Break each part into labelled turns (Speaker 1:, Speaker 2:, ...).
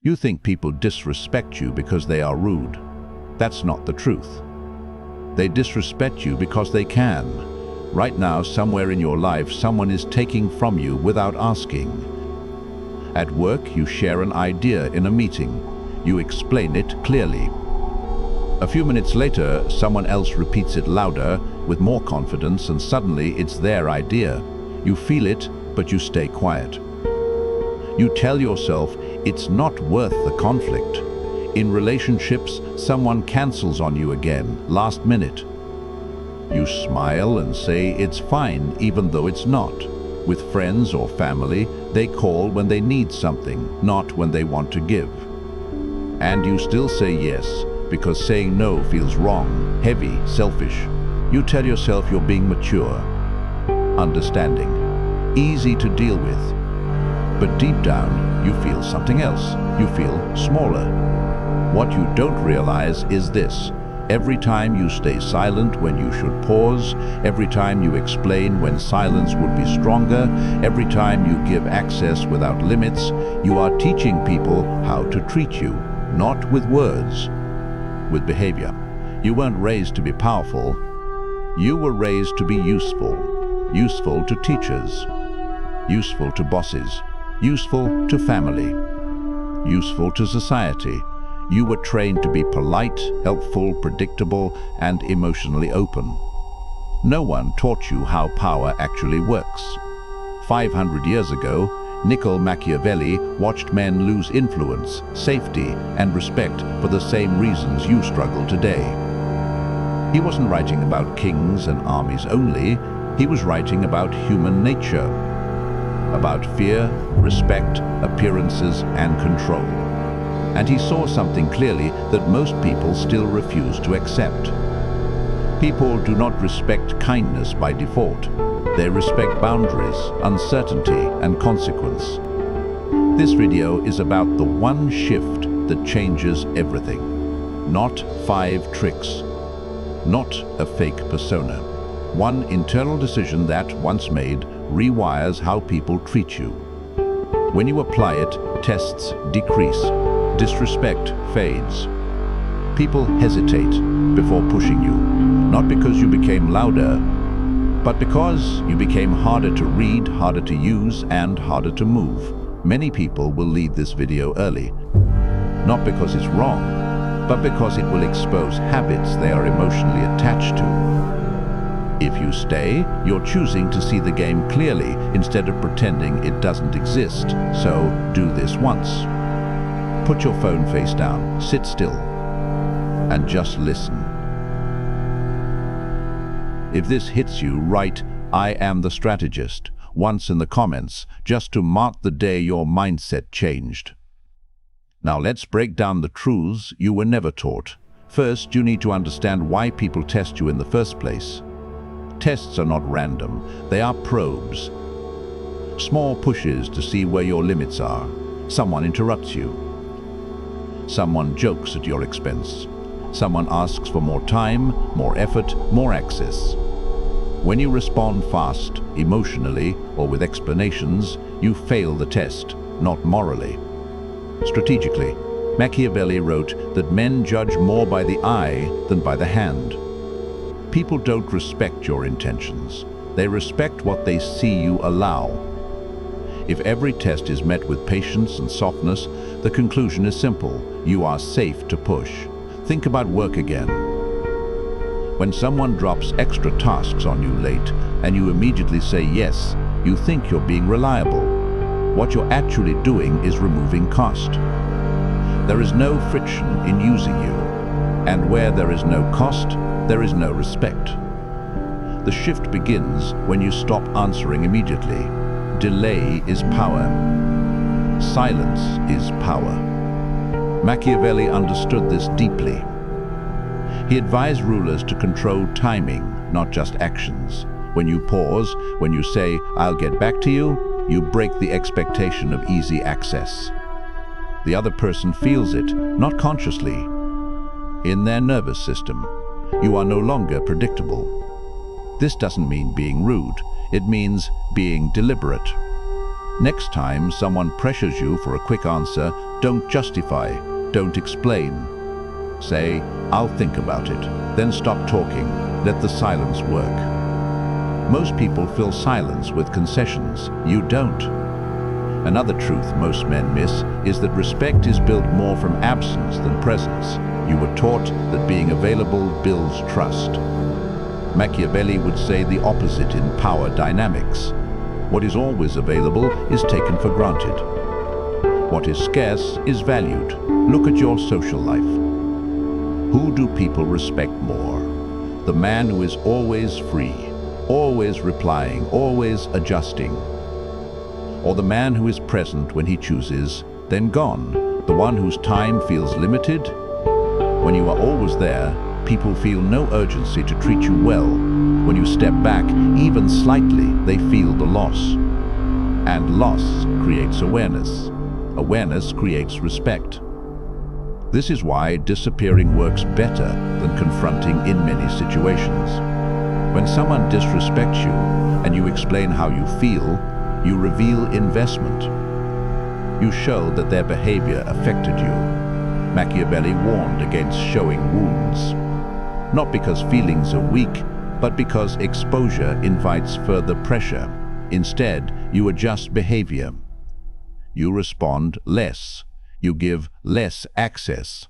Speaker 1: You think people disrespect you because they are rude. That's not the truth. They disrespect you because they can. Right now, somewhere in your life, someone is taking from you without asking. At work, you share an idea in a meeting. You explain it clearly. A few minutes later, someone else repeats it louder, with more confidence, and suddenly it's their idea. You feel it, but you stay quiet. You tell yourself it's not worth the conflict. In relationships, someone cancels on you again, last minute. You smile and say it's fine, even though it's not. With friends or family, they call when they need something, not when they want to give. And you still say yes, because saying no feels wrong, heavy, selfish. You tell yourself you're being mature, understanding, easy to deal with. But deep down, you feel something else. You feel smaller. What you don't realize is this. Every time you stay silent when you should pause, every time you explain when silence would be stronger, every time you give access without limits, you are teaching people how to treat you, not with words, with behavior. You weren't raised to be powerful. You were raised to be useful. Useful to teachers, useful to bosses, useful to family, useful to society. You were trained to be polite, helpful, predictable, and emotionally open. No one taught you how power actually works. 500 years ago, Niccolò Machiavelli watched men lose influence, safety, and respect for the same reasons you struggle today. He wasn't writing about kings and armies only. He was writing about human nature, about fear, respect, appearances, and control. And he saw something clearly that most people still refuse to accept. People do not respect kindness by default. They respect boundaries, uncertainty, and consequence. This video is about the one shift that changes everything. Not 5 tricks. Not a fake persona. One internal decision that, once made, rewires how people treat you. When you apply it, tests decrease. Disrespect fades. People hesitate before pushing you, not because you became louder, but because you became harder to read, harder to use, and harder to move. Many people will leave this video early, not because it's wrong, but because it will expose habits they are emotionally attached to. If you stay, you're choosing to see the game clearly instead of pretending it doesn't exist. So do this once. Put your phone face down, sit still, and just listen. If this hits you, write, "I am the strategist," once in the comments, just to mark the day your mindset changed. Now let's break down the truths you were never taught. First, you need to understand why people test you in the first place. Tests are not random, they are probes. Small pushes to see where your limits are. Someone interrupts you. Someone jokes at your expense. Someone asks for more time, more effort, more access. When you respond fast, emotionally, or with explanations, you fail the test, not morally. Strategically, Machiavelli wrote that men judge more by the eye than by the hand. People don't respect your intentions. They respect what they see you allow. If every test is met with patience and softness, the conclusion is simple. You are safe to push. Think about work again. When someone drops extra tasks on you late and you immediately say yes, you think you're being reliable. What you're actually doing is removing cost. There is no friction in using you. And where there is no cost, there is no respect. The shift begins when you stop answering immediately. Delay is power. Silence is power. Machiavelli understood this deeply. He advised rulers to control timing, not just actions. When you pause, when you say, "I'll get back to you," you break the expectation of easy access. The other person feels it, not consciously. In their nervous system, you are no longer predictable. This doesn't mean being rude. It means being deliberate. Next time someone pressures you for a quick answer, Don't justify, don't explain. Say, "I'll think about it." Then stop talking. Let the silence work. Most people fill silence with concessions. You don't. Another truth most men miss is that respect is built more from absence than presence. You were taught that being available builds trust. Machiavelli would say the opposite in power dynamics. What is always available is taken for granted. What is scarce is valued. Look at your social life. Who do people respect more? The man who is always free, always replying, always adjusting. Or the man who is present when he chooses, then gone, the one whose time feels limited? When you are always there, people feel no urgency to treat you well. When you step back, even slightly, they feel the loss. And loss creates awareness. Awareness creates respect. This is why disappearing works better than confronting in many situations. When someone disrespects you and you explain how you feel, you reveal investment. You show that their behavior affected you. Machiavelli warned against showing wounds. Not because feelings are weak, but because exposure invites further pressure. Instead, you adjust behavior. You respond less. You give less access.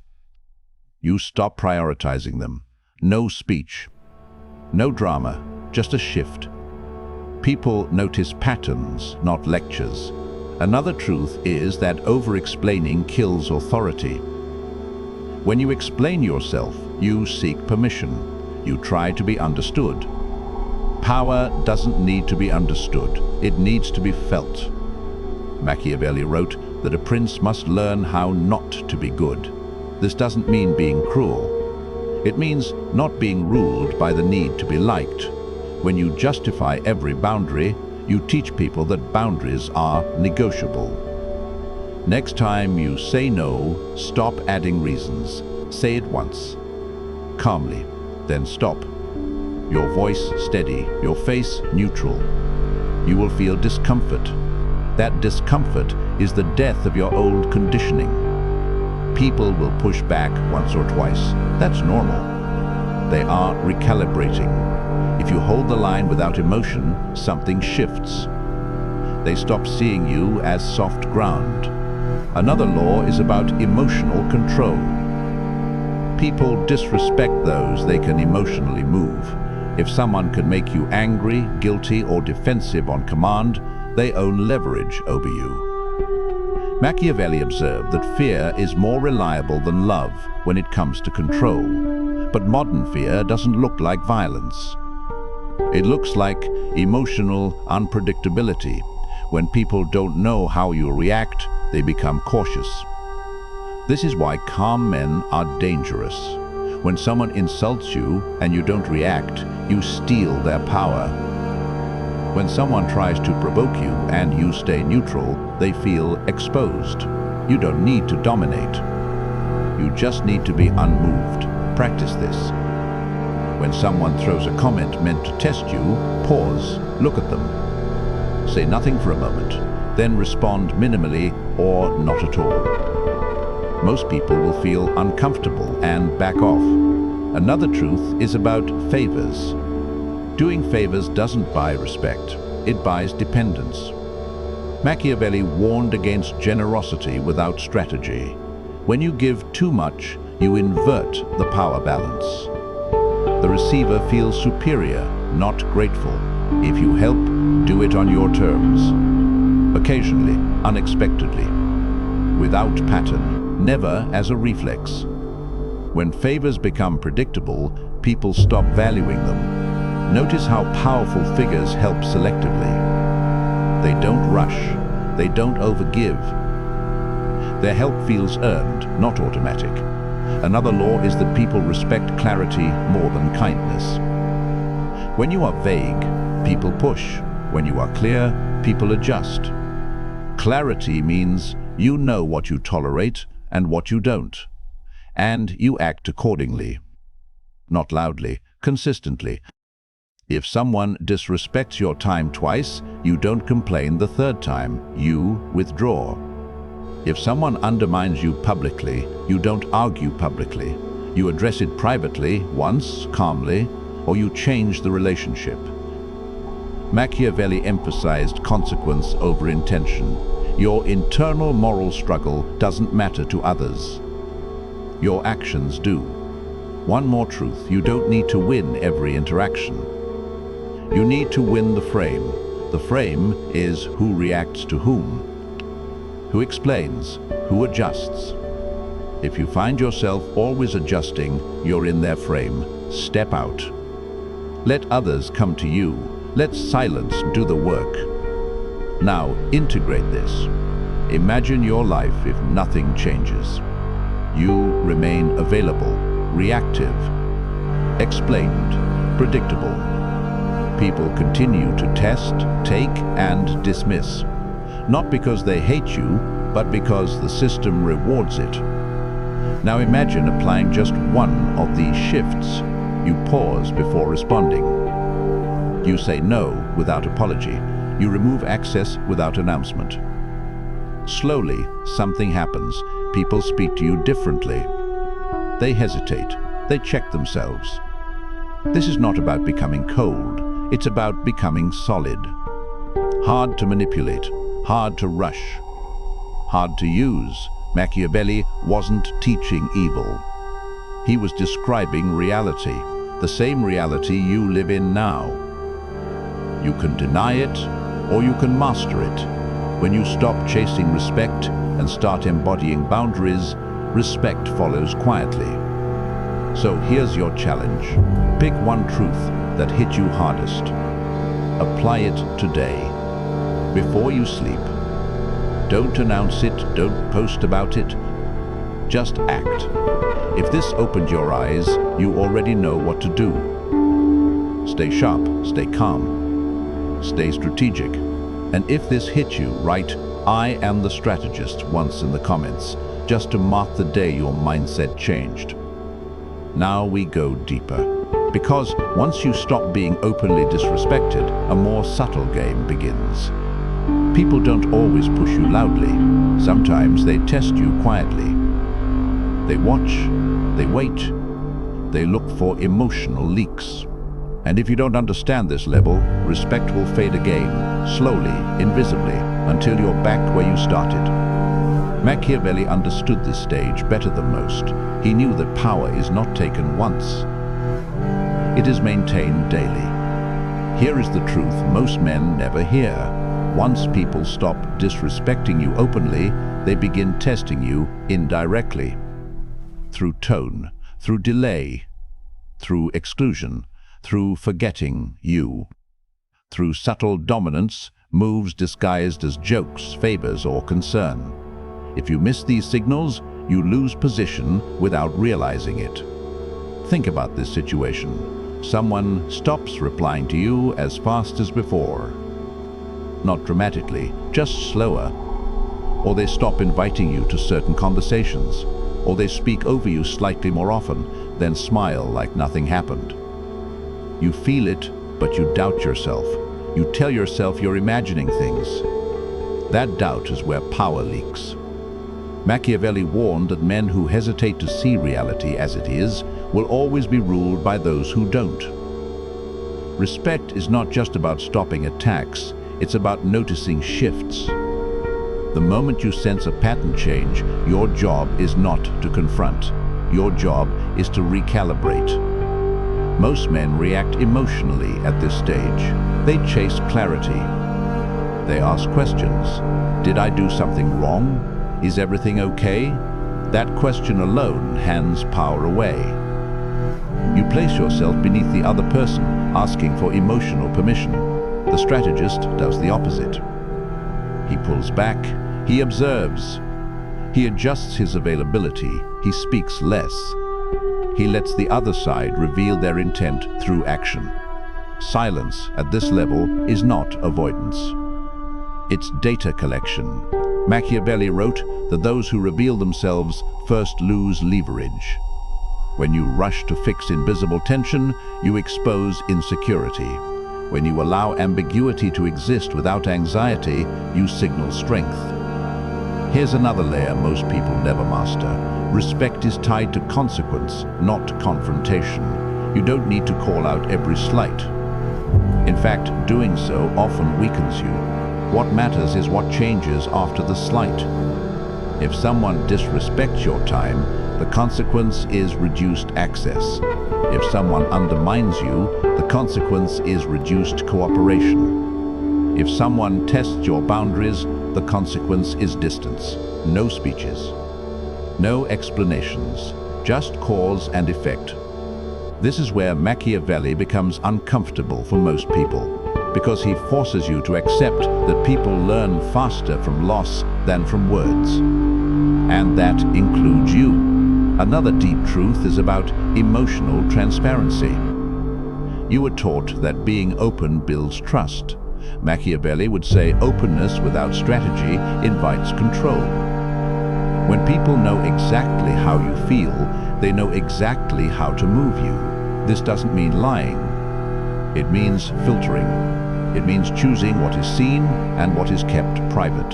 Speaker 1: You stop prioritizing them. No speech. No drama, just a shift. People notice patterns, not lectures. Another truth is that over-explaining kills authority. When you explain yourself, you seek permission. You try to be understood. Power doesn't need to be understood. It needs to be felt. Machiavelli wrote that a prince must learn how not to be good. This doesn't mean being cruel. It means not being ruled by the need to be liked. When you justify every boundary, you teach people that boundaries are negotiable. Next time you say no, stop adding reasons. Say it once, calmly, then stop. Your voice steady, your face neutral. You will feel discomfort. That discomfort is the death of your old conditioning. People will push back once or twice. That's normal. They are recalibrating. If you hold the line without emotion, something shifts. They stop seeing you as soft ground. Another law is about emotional control. People disrespect those they can emotionally move. If someone can make you angry, guilty, or defensive on command, they own leverage over you. Machiavelli observed that fear is more reliable than love when it comes to control. But modern fear doesn't look like violence. It looks like emotional unpredictability. When people don't know how you react, they become cautious. This is why calm men are dangerous. When someone insults you and you don't react, you steal their power. When someone tries to provoke you and you stay neutral, they feel exposed. You don't need to dominate. You just need to be unmoved. Practice this. When someone throws a comment meant to test you, pause, look at them. Say nothing for a moment, then respond minimally or not at all. Most people will feel uncomfortable and back off. Another truth is about favors. Doing favors doesn't buy respect, it buys dependence. Machiavelli warned against generosity without strategy. When you give too much, you invert the power balance. The receiver feels superior, not grateful. If you help, do it on your terms. Occasionally, unexpectedly. Without pattern, never as a reflex. When favors become predictable, people stop valuing them. Notice how powerful figures help selectively. They don't rush. They don't overgive. Their help feels earned, not automatic. Another law is that people respect clarity more than kindness. When you are vague, people push. When you are clear, people adjust. Clarity means you know what you tolerate and what you don't, and you act accordingly. Not loudly, consistently. If someone disrespects your time twice, you don't complain the third time, you withdraw. If someone undermines you publicly, you don't argue publicly. You address it privately, once, calmly, or you change the relationship. Machiavelli emphasized consequence over intention. Your internal moral struggle doesn't matter to others. Your actions do. One more truth: you don't need to win every interaction. You need to win the frame. The frame is who reacts to whom, who explains, who adjusts. If you find yourself always adjusting, you're in their frame. Step out. Let others come to you. Let silence do the work. Now, integrate this. Imagine your life if nothing changes. You remain available, reactive, explained, predictable. People continue to test, take, and dismiss. Not because they hate you, but because the system rewards it. Now imagine applying just one of these shifts. You pause before responding. You say no without apology. You remove access without announcement. Slowly, something happens. People speak to you differently. They hesitate. They check themselves. This is not about becoming cold. It's about becoming solid. Hard to manipulate. Hard to rush. Hard to use. Machiavelli wasn't teaching evil. He was describing reality, the same reality you live in now. You can deny it, or you can master it. When you stop chasing respect and start embodying boundaries, respect follows quietly. So here's your challenge. Pick one truth that hit you hardest. Apply it today, before you sleep. Don't announce it, don't post about it. Just act. If this opened your eyes, you already know what to do. Stay sharp, stay calm, stay strategic. And if this hit you, write "I am the strategist" once in the comments, just to mark the day your mindset changed. Now we go deeper. Because once you stop being openly disrespected, a more subtle game begins. People don't always push you loudly. Sometimes they test you quietly. They watch, they wait, they look for emotional leaks. And if you don't understand this level, respect will fade again, slowly, invisibly, until you're back where you started. Machiavelli understood this stage better than most. He knew that power is not taken once. It is maintained daily. Here is the truth most men never hear. Once people stop disrespecting you openly, they begin testing you indirectly. Through tone, through delay, through exclusion, through forgetting you. Through subtle dominance, moves disguised as jokes, favors, or concern. If you miss these signals, you lose position without realizing it. Think about this situation. Someone stops replying to you as fast as before. Not dramatically, just slower. Or they stop inviting you to certain conversations. Or they speak over you slightly more often, then smile like nothing happened. You feel it, but you doubt yourself. You tell yourself you're imagining things. That doubt is where power leaks. Machiavelli warned that men who hesitate to see reality as it is will always be ruled by those who don't. Respect is not just about stopping attacks, it's about noticing shifts. The moment you sense a pattern change, your job is not to confront. Your job is to recalibrate. Most men react emotionally at this stage. They chase clarity. They ask questions. Did I do something wrong? Is everything okay? That question alone hands power away. You place yourself beneath the other person, asking for emotional permission. The strategist does the opposite. He pulls back, he observes. He adjusts his availability, he speaks less. He lets the other side reveal their intent through action. Silence at this level is not avoidance. It's data collection. Machiavelli wrote that those who reveal themselves first lose leverage. When you rush to fix invisible tension, you expose insecurity. When you allow ambiguity to exist without anxiety, you signal strength. Here's another layer most people never master. Respect is tied to consequence, not confrontation. You don't need to call out every slight. In fact, doing so often weakens you. What matters is what changes after the slight. If someone disrespects your time, the consequence is reduced access. If someone undermines you, the consequence is reduced cooperation. If someone tests your boundaries, the consequence is distance. No speeches. No explanations. Just cause and effect. This is where Machiavelli becomes uncomfortable for most people, because he forces you to accept that people learn faster from loss than from words. And that includes you. Another deep truth is about emotional transparency. You were taught that being open builds trust. Machiavelli would say openness without strategy invites control. When people know exactly how you feel, they know exactly how to move you. This doesn't mean lying. It means filtering. It means choosing what is seen and what is kept private.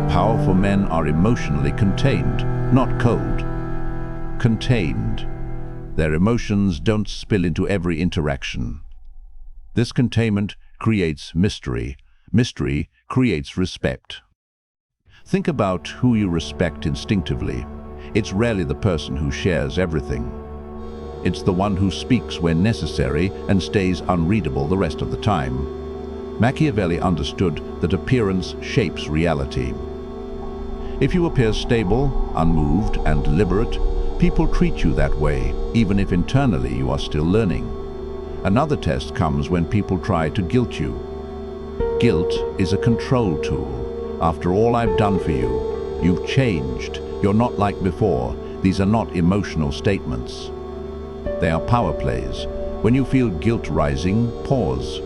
Speaker 1: Powerful men are emotionally contained, not cold. Contained. Their emotions don't spill into every interaction. This containment creates mystery. Mystery creates respect. Think about who you respect instinctively. It's rarely the person who shares everything. It's the one who speaks when necessary and stays unreadable the rest of the time. Machiavelli understood that appearance shapes reality. If you appear stable, unmoved, and deliberate, people treat you that way, even if internally you are still learning. Another test comes when people try to guilt you. Guilt is a control tool. After all I've done for you, you've changed. You're not like before. These are not emotional statements. They are power plays. When you feel guilt rising, pause.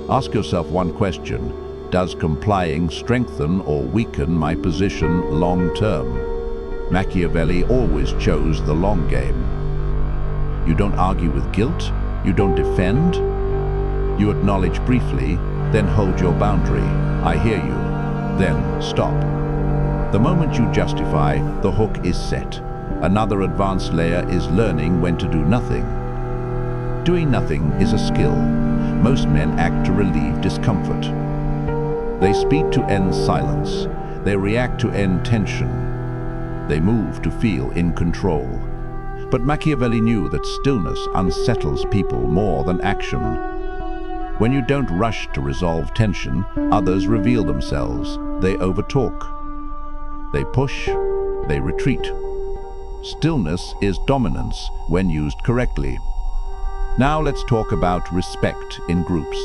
Speaker 1: Ask yourself one question. Does complying strengthen or weaken my position long term? Machiavelli always chose the long game. You don't argue with guilt. You don't defend. You acknowledge briefly, then hold your boundary. I hear you. Then stop. The moment you justify, the hook is set. Another advanced layer is learning when to do nothing. Doing nothing is a skill. Most men act to relieve discomfort. They speak to end silence. They react to end tension. They move to feel in control. But Machiavelli knew that stillness unsettles people more than action. When you don't rush to resolve tension, others reveal themselves. They overtalk. They push. They retreat. Stillness is dominance when used correctly. Now let's talk about respect in groups.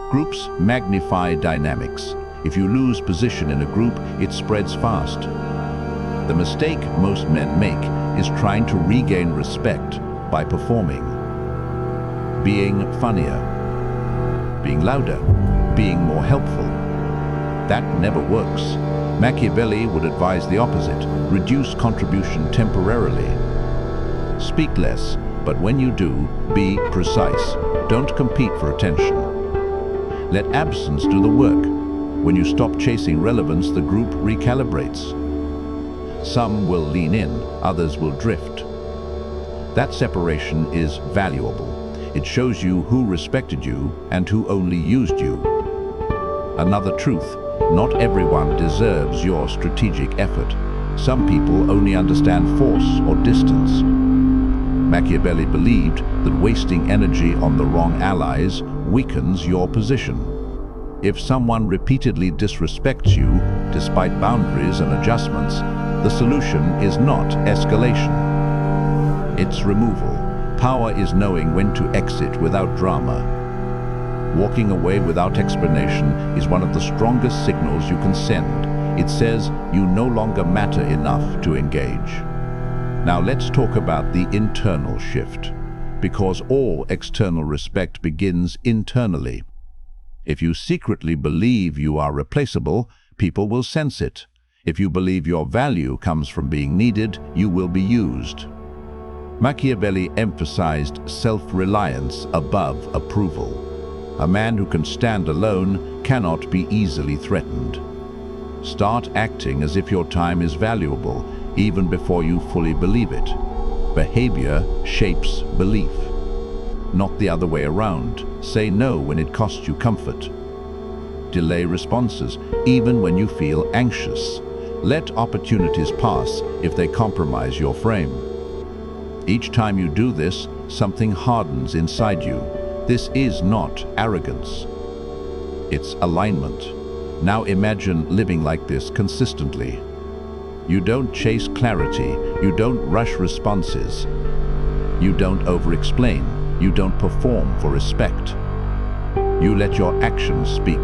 Speaker 1: Groups magnify dynamics. If you lose position in a group, it spreads fast. The mistake most men make is trying to regain respect by performing. Being funnier, being louder, being more helpful. That never works. Machiavelli would advise the opposite. Reduce contribution temporarily. Speak less, but when you do, be precise. Don't compete for attention. Let absence do the work. When you stop chasing relevance, the group recalibrates. Some will lean in, others will drift. That separation is valuable. It shows you who respected you and who only used you. Another truth, not everyone deserves your strategic effort. Some people only understand force or distance. Machiavelli believed that wasting energy on the wrong allies weakens your position. If someone repeatedly disrespects you, despite boundaries and adjustments, the solution is not escalation. It's removal. Power is knowing when to exit without drama. Walking away without explanation is one of the strongest signals you can send. It says you no longer matter enough to engage. Now let's talk about the internal shift, because all external respect begins internally. If you secretly believe you are replaceable, people will sense it. If you believe your value comes from being needed, you will be used. Machiavelli emphasized self-reliance above approval. A man who can stand alone cannot be easily threatened. Start acting as if your time is valuable, even before you fully believe it. Behavior shapes belief, not the other way around. Say no when it costs you comfort. Delay responses, even when you feel anxious. Let opportunities pass if they compromise your frame. Each time you do this, something hardens inside you. This is not arrogance. It's alignment. Now imagine living like this consistently. You don't chase clarity, you don't rush responses. You don't over-explain, you don't perform for respect. You let your actions speak.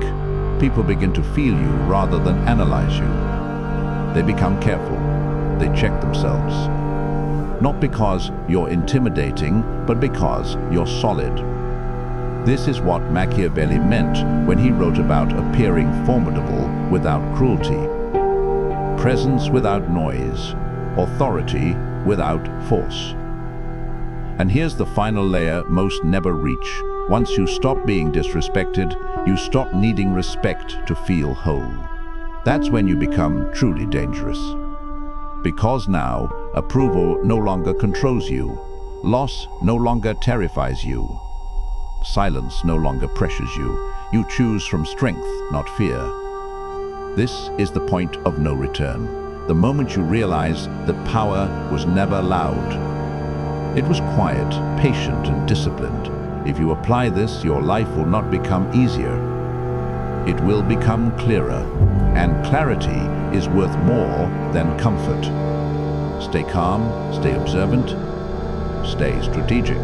Speaker 1: People begin to feel you rather than analyze you. They become careful, they check themselves. Not because you're intimidating, but because you're solid. This is what Machiavelli meant when he wrote about appearing formidable without cruelty, presence without noise, authority without force. And here's the final layer most never reach. Once you stop being disrespected, you stop needing respect to feel whole. That's when you become truly dangerous. Because now, approval no longer controls you. Loss no longer terrifies you. Silence no longer pressures you. You choose from strength, not fear. This is the point of no return. The moment you realize that power was never loud. It was quiet, patient, and disciplined. If you apply this, your life will not become easier. It will become clearer, and clarity is worth more than comfort. Stay calm, stay observant, stay strategic.